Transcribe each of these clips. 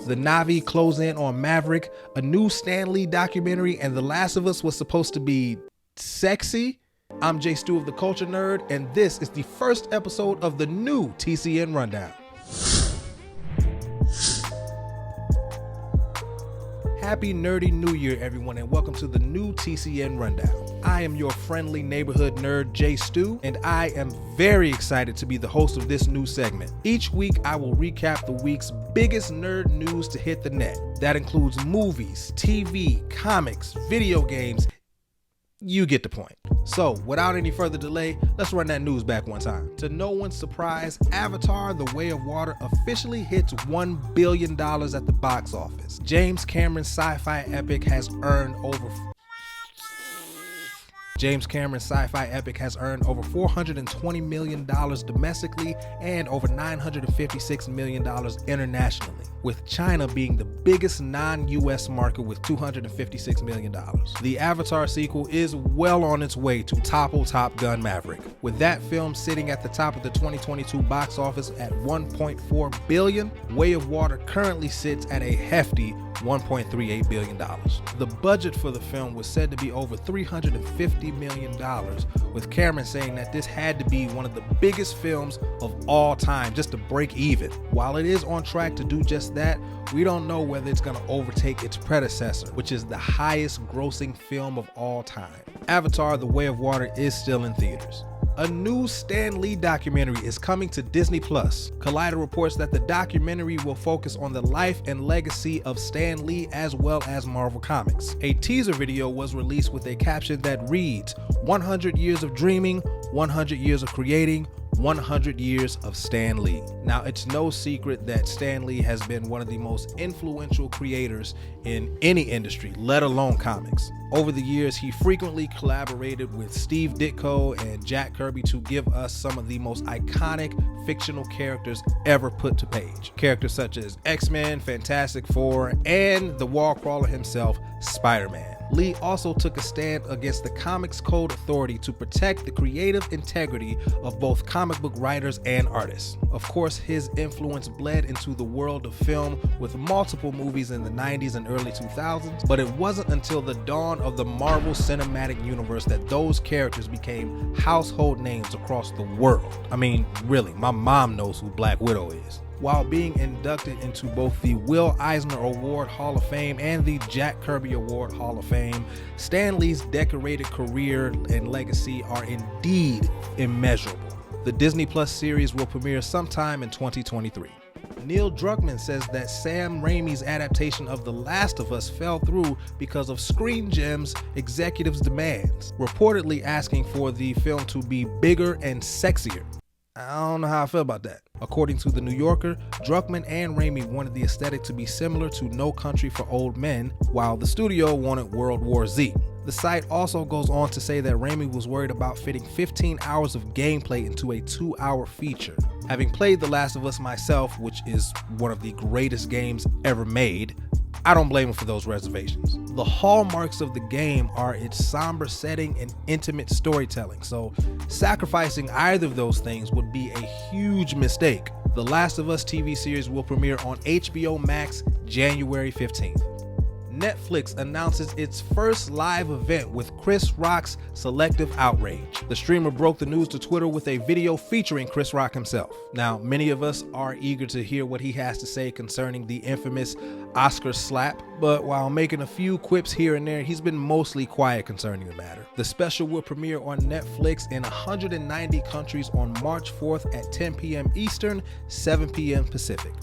The Na'vi close in on Maverick, a new Stan Lee documentary, and The Last of Us was supposed to be sexy. I'm Jay Stu of The Culture Nerd, and this is the first episode of the new TCN Rundown. Happy Nerdy New Year, everyone, and welcome to the new TCN Rundown. I am your friendly neighborhood nerd, Jay Stu, and I am very excited to be the host of this new segment. Each week, I will recap the week's biggest nerd news to hit the net. That includes movies, TV, comics, video games. You get the point. So, without any further delay, let's run that news back one time. To no one's surprise, Avatar: The Way of Water officially hits $1 billion at the box office. James Cameron's sci-fi epic has earned over $420 million domestically and over $956 million internationally, with China being the biggest non-US market with $256 million. The Avatar sequel is well on its way to topple Top Gun Maverick, with that film sitting at the top of the 2022 box office at $1.4 billion. Way of Water currently sits at a hefty $1.38 billion. The budget for the film was said to be over $350 million, with Cameron saying that this had to be one of the biggest films of all time just to break even. While it is on track to do just that, we don't know whether it's going to overtake its predecessor, which is the highest grossing film of all time. Avatar: The Way of Water is still in theaters. A new Stan Lee documentary is coming to Disney+. Collider reports that the documentary will focus on the life and legacy of Stan Lee as well as Marvel Comics. A teaser video was released with a caption that reads, 100 years of dreaming, 100 years of creating, 100 years of Stan Lee. Now, it's no secret that Stan Lee has been one of the most influential creators in any industry, let alone comics. Over the years, he frequently collaborated with Steve Ditko and Jack Kirby to give us some of the most iconic fictional characters ever put to page. Characters such as X-Men, Fantastic Four, and the wall crawler himself, Spider-Man. Lee also took a stand against the Comics Code Authority to protect the creative integrity of both comic book writers and artists. Of course, his influence bled into the world of film with multiple movies in the 90s and early 2000s, but it wasn't until the dawn of the Marvel Cinematic Universe that those characters became household names across the world. I mean, really, my mom knows who Black Widow is. While being inducted into both the Will Eisner Award Hall of Fame and the Jack Kirby Award Hall of Fame, Stan Lee's decorated career and legacy are indeed immeasurable. The Disney Plus series will premiere sometime in 2023. Neil Druckmann says that Sam Raimi's adaptation of The Last of Us fell through because of Screen Gems' executives' demands, reportedly asking for the film to be bigger and sexier. I don't know how I feel about that. According to The New Yorker, Druckmann and Raimi wanted the aesthetic to be similar to No Country for Old Men, while the studio wanted World War Z. The site also goes on to say that Raimi was worried about fitting 15 hours of gameplay into a 2-hour feature. Having played The Last of Us myself, which is one of the greatest games ever made, I don't blame him for those reservations. The hallmarks of the game are its somber setting and intimate storytelling, so sacrificing either of those things would be a huge mistake. The Last of Us TV series will premiere on HBO Max January 15th. Netflix announces its first live event with Chris Rock's Selective Outrage. The streamer broke the news to Twitter with a video featuring Chris Rock himself. Now, many of us are eager to hear what he has to say concerning the infamous Oscar slap, but while making a few quips here and there, he's been mostly quiet concerning the matter. The special will premiere on Netflix in 190 countries on March 4th at 10 p.m. Eastern, 7 p.m. Pacific.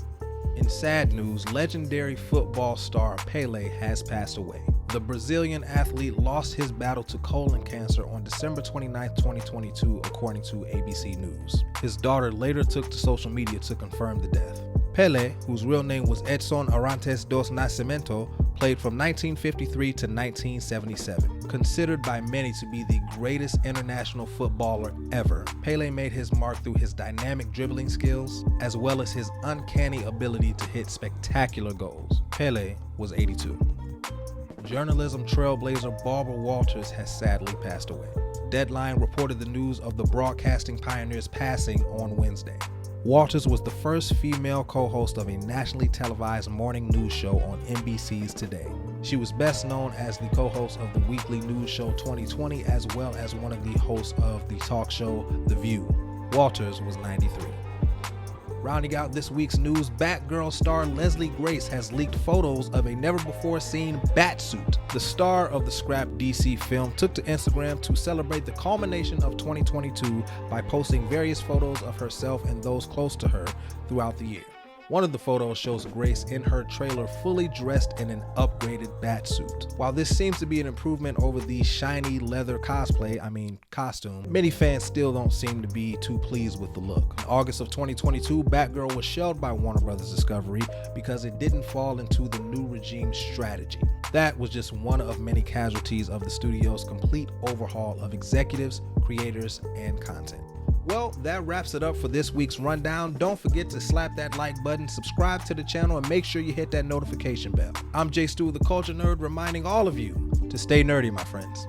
In sad news, legendary football star Pele has passed away. The Brazilian athlete lost his battle to colon cancer on December 29, 2022, according to ABC News. His daughter later took to social media to confirm the death. Pele, whose real name was Edson Arantes dos Nascimento, played from 1953 to 1977. Considered by many to be the greatest international footballer ever, Pele made his mark through his dynamic dribbling skills, as well as his uncanny ability to hit spectacular goals. Pele was 82. Journalism trailblazer Barbara Walters has sadly passed away. Deadline reported the news of the broadcasting pioneer's passing on Wednesday. Walters was the first female co-host of a nationally televised morning news show on NBC's Today. She was best known as the co-host of the weekly news show 2020, as well as one of the hosts of the talk show The View. Walters was 93. Rounding out this week's news, Batgirl star Leslie Grace has leaked photos of a never-before-seen batsuit. The star of the scrapped DC film took to Instagram to celebrate the culmination of 2022 by posting various photos of herself and those close to her throughout the year. One of the photos shows Grace in her trailer fully dressed in an upgraded batsuit. While this seems to be an improvement over the shiny leather costume, many fans still don't seem to be too pleased with the look. In August of 2022, Batgirl was shelved by Warner Bros. Discovery because it didn't fall into the new regime's strategy. That was just one of many casualties of the studio's complete overhaul of executives, creators, and content. Well, that wraps it up for this week's rundown. Don't forget to slap that like button, subscribe to the channel, and make sure you hit that notification bell. I'm Jay Stu, the Culture Nerd, reminding all of you to stay nerdy, my friends.